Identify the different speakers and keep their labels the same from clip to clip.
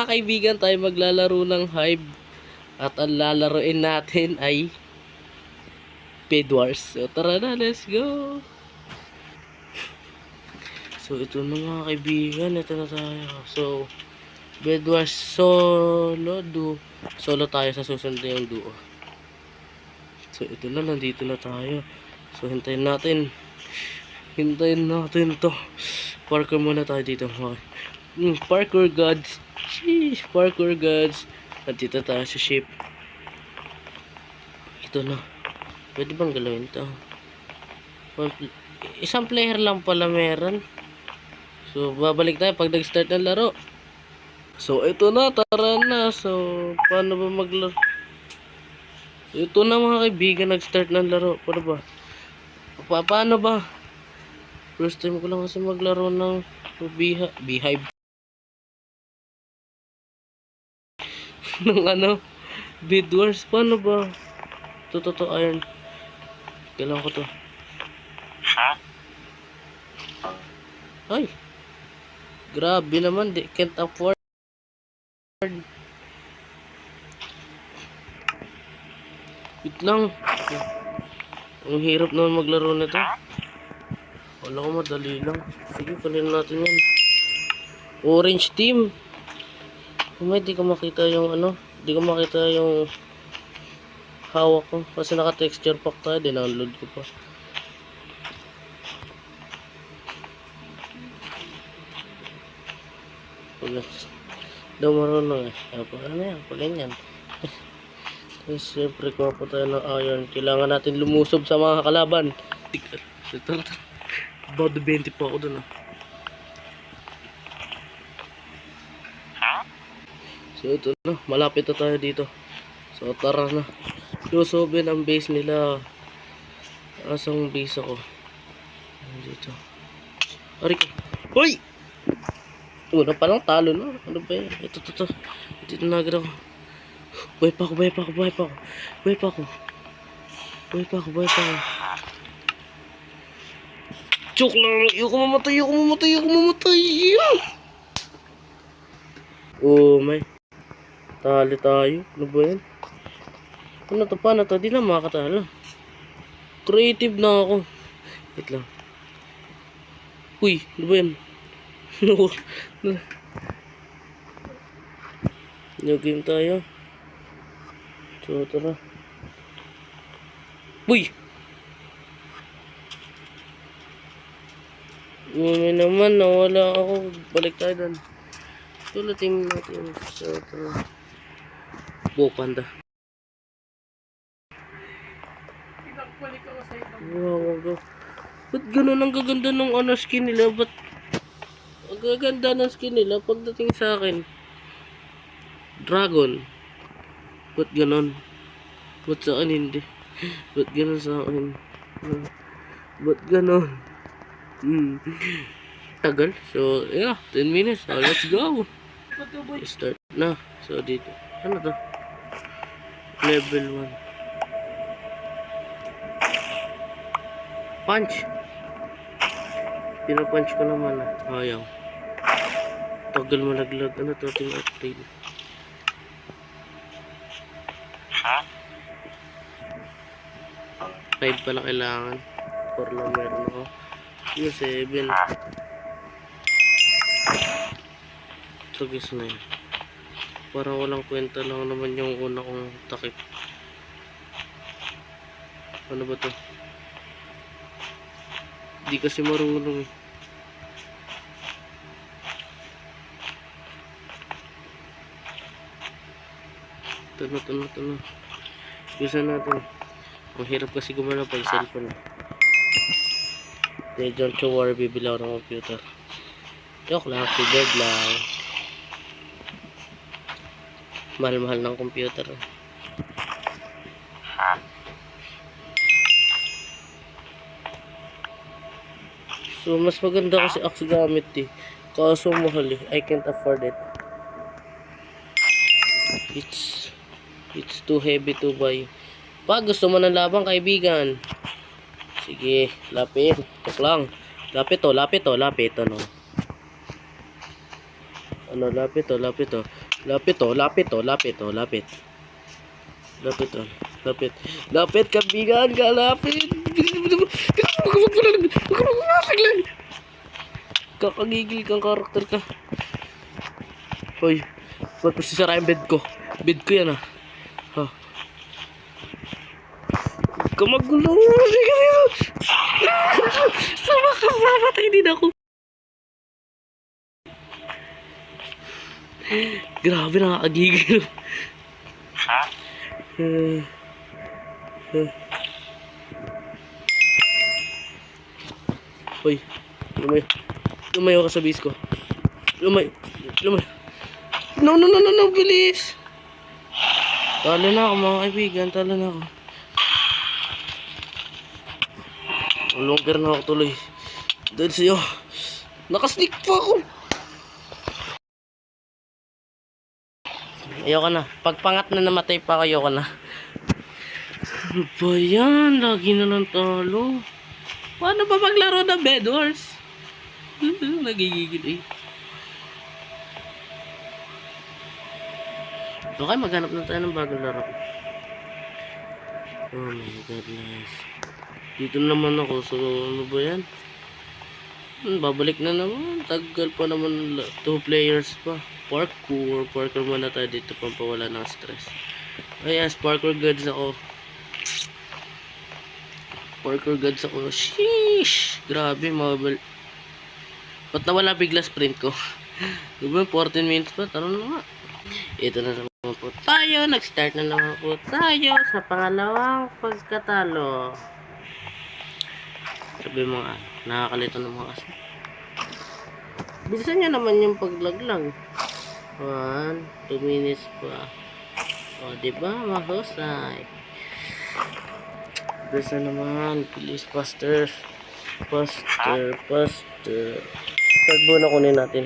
Speaker 1: mga kaibigan, tayo maglalaro ng Hive. At ang lalaroin natin ay Bed Wars. So tara na, let's go! So ito na mga kaibigan, ito na tayo. So, Bed Wars solo duo. Solo tayo sa susunod na yung duo. So ito na, nandito na tayo. So hintayin natin. Hintayin natin to. Parkour muna tayo dito. Parkour gods. Sheesh, parkour gods. Nandito tayo sa ship. Ito na. Pwede bang galawin to? Isang player lang pala meron. So babalik tayo pag nag-start ng laro. So ito na, tara na. So paano ba maglaro? Ito na mga kaibigan, nag-start ng laro. Paano ba? Paano ba? First time ko lang kasi maglaro ng Beehive. Ng ano? Bed Wars. Paano ba? Ito, iron. Kailangan ko to. Ay! Grabe naman, di can't afford. Wait lang. Ang hirap naman maglaro na to. Wala ko, madali lang. Sige, kunin natin yan. Orange team. Kumay, di ko makita yung ano. Di ko makita yung hawak ko. Kasi naka-texture pack tayo. Dinownload ko pa. Daw marunong eh. Ano yan? Pag ganyan. Tapos siyempre kuha po tayo ng iron. Kailangan natin lumusob sa mga kalaban. About 20 pa ako dun ah. So ito na, malapit na tayo dito. So tara na. Lusobin ang base nila. Asang base ako? Dito. Aray ko. Hoy! Una pa lang talo na. Ano ba yan? Ito. Dito na agad ako. Buhay pa ako. Joke lang. Ayoko mamatay. Oh may. Tali tayo. Ano ba yan? Ano to? Paano to? Di na makakatalo. Creative na ako. Wait lang. Uy, ano ba yan? New game tayo. So tara. Uy! May naman, nawala ako. Balik tayo doon. Tulatin natin. So tara. Panda. Wow. Ba't ganun ang gaganda ng ano skin nila? Ba't ang gaganda ng skin nila pagdating sa akin? Dragon. Ba't ganun? Ba't sa akin hindi? Ba't ganun sa akin? Ba't ganun? Tagal. So, yeah. 10 minutes. So, let's go. Start na. So, dito. Ano to? Level 1. Punch. Pinapunch ko naman ah. Ayaw. Tagal malaglag. Ano to? Ating upgrade. Five pala kailangan. 4 lang meron ako. Yung 7. Tragis na yun. Parang walang kwenta lang naman yung una kong takip. Ano ba to? Di kasi marunong eh. Ito na. Bisa natin. Ang hirap kasi gumana pag cellphone. Don't you worry, bibili ako ng computer. Joke lang, keyboard lang. Mahal-mahal ng computer. So, mas maganda kasi axe gamit eh. Kaso mahal eh. I can't afford it. It's too heavy to buy. Pag gusto mo ng labang kaibigan, sige, lapit. Tok lang. Lapit to, no. Ano, lapit oh, lapit oh. Lapit oh, lapit oh, lapit oh, lapit. Lapit oh, lapit. Lapit, kaibigan ka, lapit. Kakagigil kang karakter ka. Hoy, ba't mo sisara yung bed ko? Bed ko yan ah. Ha? Kamagulo. Sige, sige. Sama ka, mamatay din ako. Grabe, nakakagigil. Hoy, lumayo ka sa base ko. Lumayo. No, no, no, no, no, bilis. Talo na ako mga kaibigan, talo na ako. Longer na ako tuloy. Dahil sa'yo, nakasneak pa ako. Ayoko na. Pagpangat na namatay pa ako, ayoko na. Ano ba yan? Lagi na lang talo. Paano ba maglaro ng Bed Wars? Nagigigil eh. Okay, maghanap na tayo ng bagong laro. Oh my god, nice. Dito naman ako. So, ano ba yan? Babalik na naman. Tagal pa naman. 2 players pa. Parkour muna tayo dito. Pampawala ng stress. Ay, yes, parkour goods ako. Sheesh! Grabe, mabal. Ba't nawala bigla sprint ko? Diba, 14 minutes pa. Tara na nga. Ito na naman po tayo. Nag-start na naman po tayo sa pangalawang pagkatalo. Sabi mga nakakalito ng mga kasi. Bilisan nyo naman yung paglaglag. 1, 2 minutes pa. O, diba? Mahusay. Bilisan naman. Please, faster. Start muna kunin natin.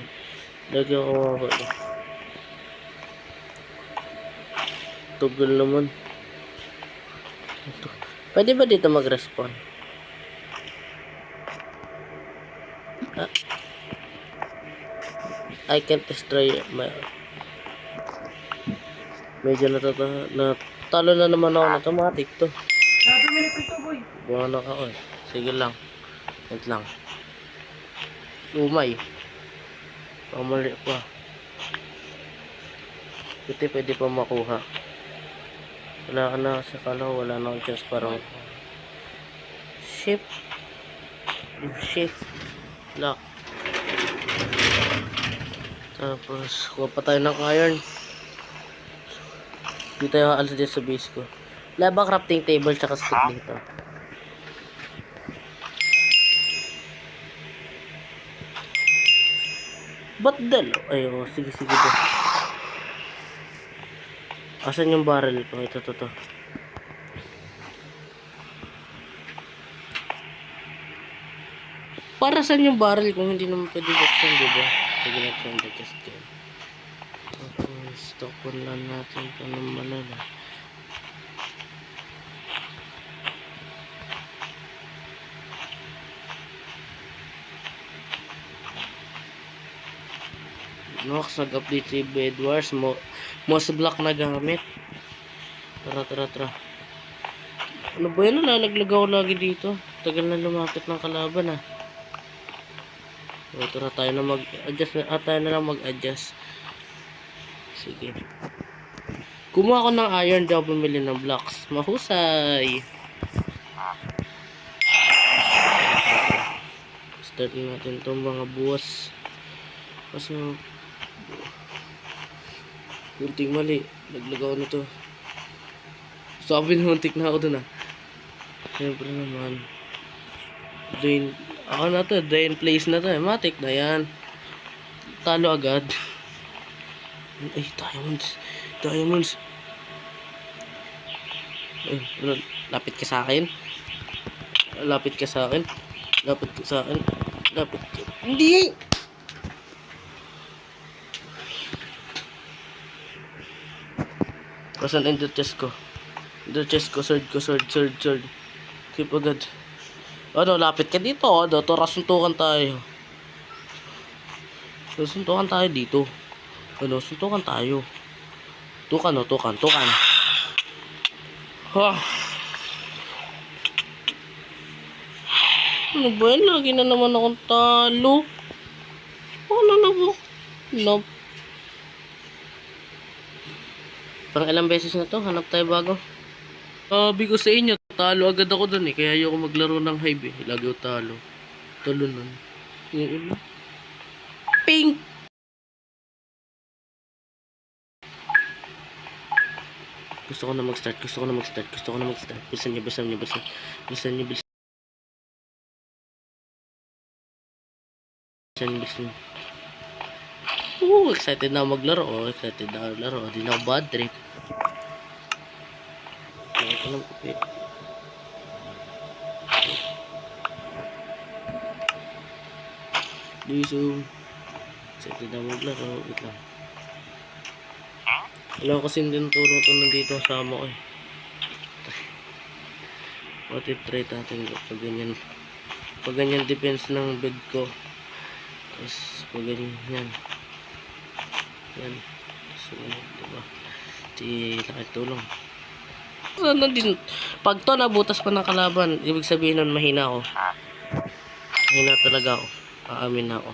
Speaker 1: Lagyan ko mga ba. Tugal naman. Pwede ba dito mag-respawn? I can't destroy my... Medyo natalo na naman ako. Automatic to. Buwan na ka, oy. Sige lang. Wait lang. Umay. Pamali pa. Ito pwede pa makuha. Wala ka na sa kalaw. Wala na akong chance parang... Shift. Lock. Tapos, kuha pa tayo ng iron. Dito tayo aalis dito sa base ko. Wala ba crafting table tsaka stick dito? Ba't dalo? Ay, oh, sige ba. Asan yung barrel ko? Ito. Para saan yung barrel kung hindi naman pwede buksan, diba? Sige natin yung chest ko. Tapos, stockpon lang natin ito ng malala. Nox, nag-update si Bed Wars. Most block na gamit. Tara. Ano ba yun? Nalalaglag ako lagi dito. Tagal na lumapit ng kalaban ah. So, tara tayo na mag-adjust. Tayo na lang mag-adjust. Sige. Kumuha ko ng iron. Di ako bumili ng blocks. Mahusay. Start natin itong mga buwas. Kasi kunting mali. Naglag ako nito. Sabi naman tik na ako dun ah. Siyempre naman. Ako na to. Drain place na to eh. Matik na yan. Talo agad. Ay, diamonds. Ay, lapit ka sa akin. Hindi! Kasan ender chest ko? Sword. Keep agad. Ano, lapit ka dito. Tara, suntukan tayo. Suntukan tayo dito. Ano, suntukan tayo. Tukan, oh, tukan, tukan. Ha! Ano ba yan? Lagi na naman akong talo. Ano na ba? No. Parang ilang beses na to, hanap tayo bago. Sabi ko sa inyo, talo agad ako dun eh. Kaya ayoko maglaro ng hive eh. Lagi ako talo. Talo nun. Yung iba. Pink! Gusto ko na mag-start. Bilisan niyo. Excited na ako maglaro. Di na ako bad trip. Ito lang kape. Liso. Excited na ako maglaro. Wait lang. Wala ko kasing din tulong to nandito kasama ko eh. What if try natin pag ganyan. Pag ganyan defense ng bed ko. Tapos pag ganyan. Yan. So, diba? Di laki tulong. Ano din. Pag to nabutas pa ng kalaban, ibig sabihin nun mahina ako. Mahina talaga ako. Aamin na ako.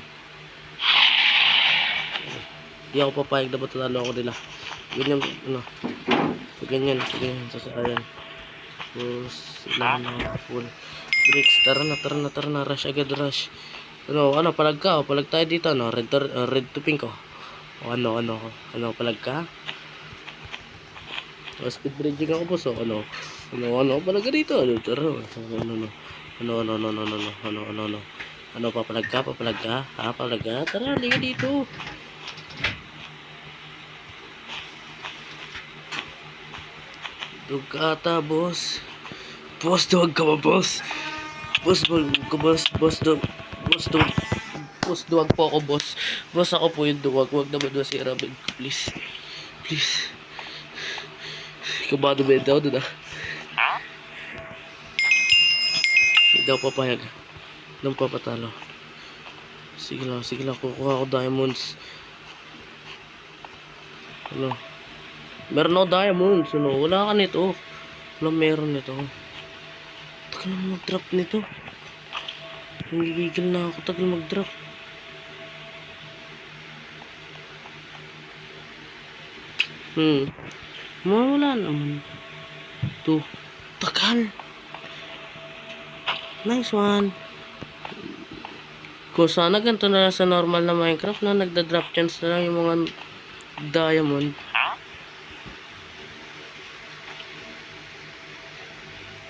Speaker 1: Hindi ako papayag na batalalo ako nila. Ganyan, ano. Ganyan. Sasayan. Tapos, ilan na full. Breaks. Tara na. Rush agad. Ano, palag ka. Palag tayo dito, ano. Red to pink, oh. O, ano, palag ka. O, speed bridging ako, boss, oh. Ano, palag ka dito. Tara. Ano, papalag ka. Papalag ka. Tara, liga dito. Dug ka ata, boss. Boss, duwag ka ba, boss? Boss, duwag po ako, boss. Boss, ako po yung duwag. Huwag naman doon si Rabin ko, please. Kabado ba yun daw doon, ah? Hindi daw papayag. Nang papatalo. Sige lang. Kukuha ako diamonds. Ano? Meron ako diamonds, ano? Wala ka nito. Wala meron nito. Tagal na mag-drop nito. Nagigigil na ako. Tagal mag-drop. Wala naman. Ito. Tagal. Nice one. Kung sana ganito na lang sa normal na Minecraft na nagda-drop chance na lang yung mga diamond.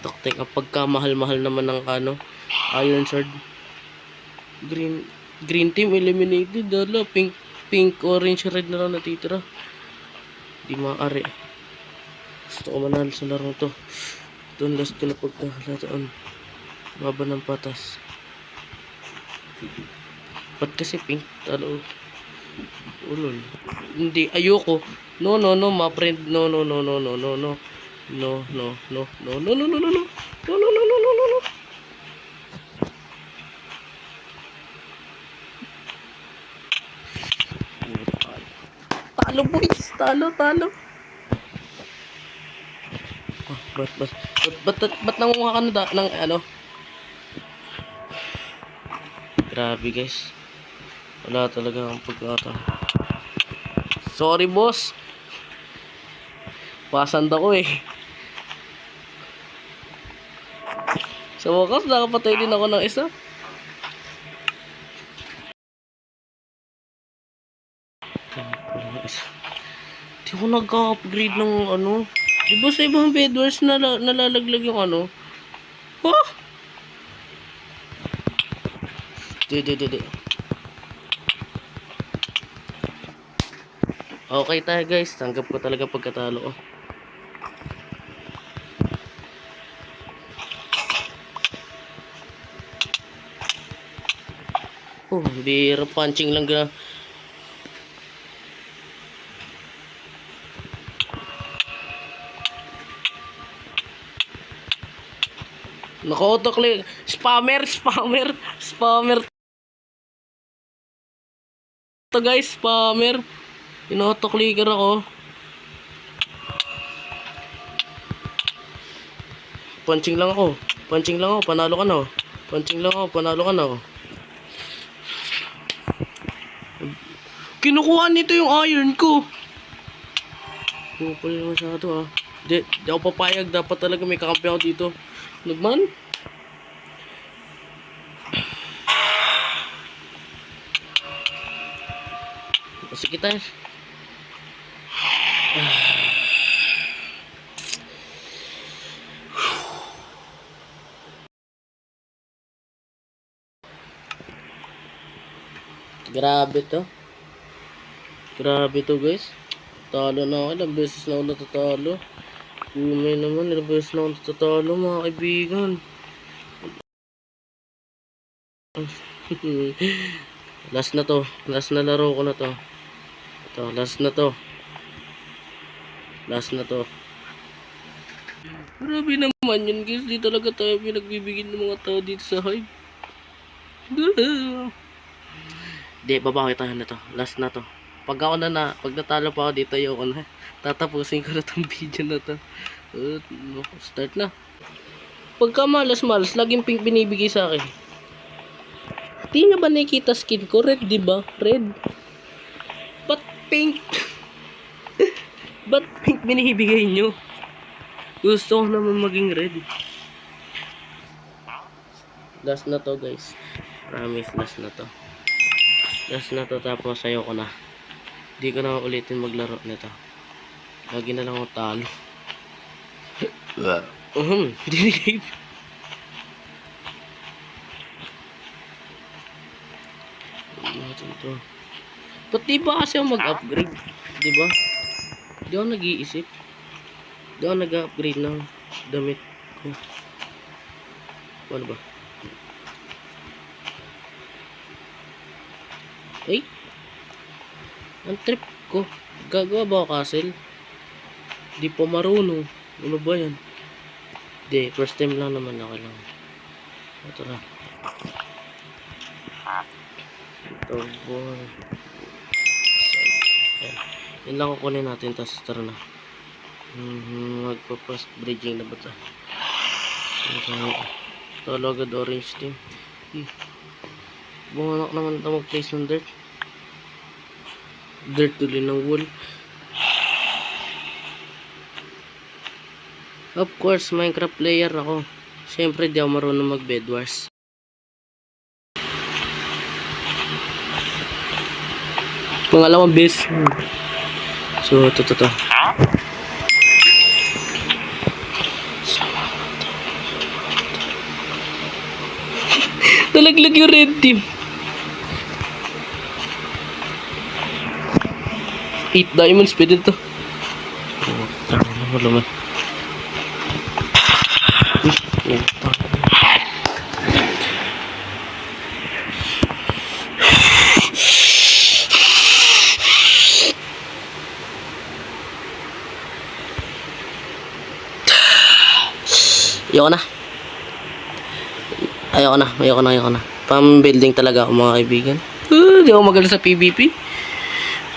Speaker 1: Taktik ang pagkamahal-mahal naman ng ano, iron sword. Green team eliminated. Dala, pink, orange, red na lang natitira. Di maaari. Gusto ko manalo sa larong to. Ito last ko na pagkahalataan. Baba ng patas. Ba't kasi pink? Talo. Ulol. Hindi, ayoko. No, my friend. No. Talo, boys. Talo. Ba't nangunguha ka na ng ano? Grabe, guys. Wala talaga ang pagkata. Sorry, boss. Pasand ako eh. Sa wakas, nakapatay din ako ng isa. Di ko nagka-upgrade ng ano. Di ba sa ibang bedwars nalalaglag yung ano? Ha? Di. Okay tayo, guys. Tanggap ko talaga pagkatalo ko. Bira punching lang gana. Naka-autoclick. Spammer. To, guys, spammer. In-auto-clicker ako. Punching lang ako. Punching lang ako. Panalo ka na. Oh. Punching lang ako. Panalo ka na. Oh. Kinukuha nito yung iron ko. Kupal na masyado ah. Di ako papayag. Dapat talaga may kakampi ako dito. Nagman? Sige tayo. Grabe to. Grabe to guys. Talo na ako. Ilang beses na ako natatalo. Umay naman. Ilang beses na ako natatalo mga kaibigan. Last na to. Last na laro ko na to. Ito. Last na to. Last na to. Grabe naman yun guys. Di talaga tayo pinagbibigyan ng mga tao dito sa hive. Di, babawi tayo na to. Last na to. Pag natalo pa ako dito, ayoko na. Tatapusin ko na tong video na to. Start na. Pagka malas, laging pink binibigay sa akin. Di nyo ba nakikita skin ko? Red, di ba? Red. Ba't pink? Ba't pink binibigay nyo? Gusto ko naman maging red. Last na to guys. Promise, last na to. Last na to, tapos ayoko na. Hindi ko na ulitin maglaro nito. Lagi na lang ako talo. Dinig. Ito. Ba't di ba kasi ako mag-upgrade? Di ba? Di ako nag-iisip. Di ako nag-upgrade ng damit ko. Ano ba? Eh? Ang trip ko. Gagawa ba ako castle? Di pa marunong. Ano ba yan? Di, first time lang naman ako lang. Ito na. Ito boy. Yan lang kukunin natin. Tapos tara na. Magpa-fast bridging na ba ito? Ito agad orange team. Bumanak naman ito mag-place ng dirt. Dirt tuloy ng wool. Of course, Minecraft player ako. Siyempre, di ako marunong mag-bed wars. Pangalawang base. So, ito. Nalaglag yung red team. 8 diamonds, pwede ito. Wala man. Ayoko na. Pam-building talaga ako mga kaibigan. Di ako magaling sa PvP.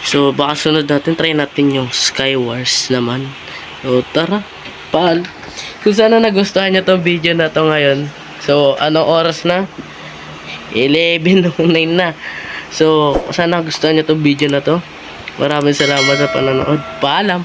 Speaker 1: So, baka sunod natin, try natin yung Skywars naman. So, tara. Kung sana nagustuhan nyo tong video na to ngayon. So, anong oras na? 11:09 na. So, sana nagustuhan nyo tong video na to. Maraming salamat sa panonood. Paalam!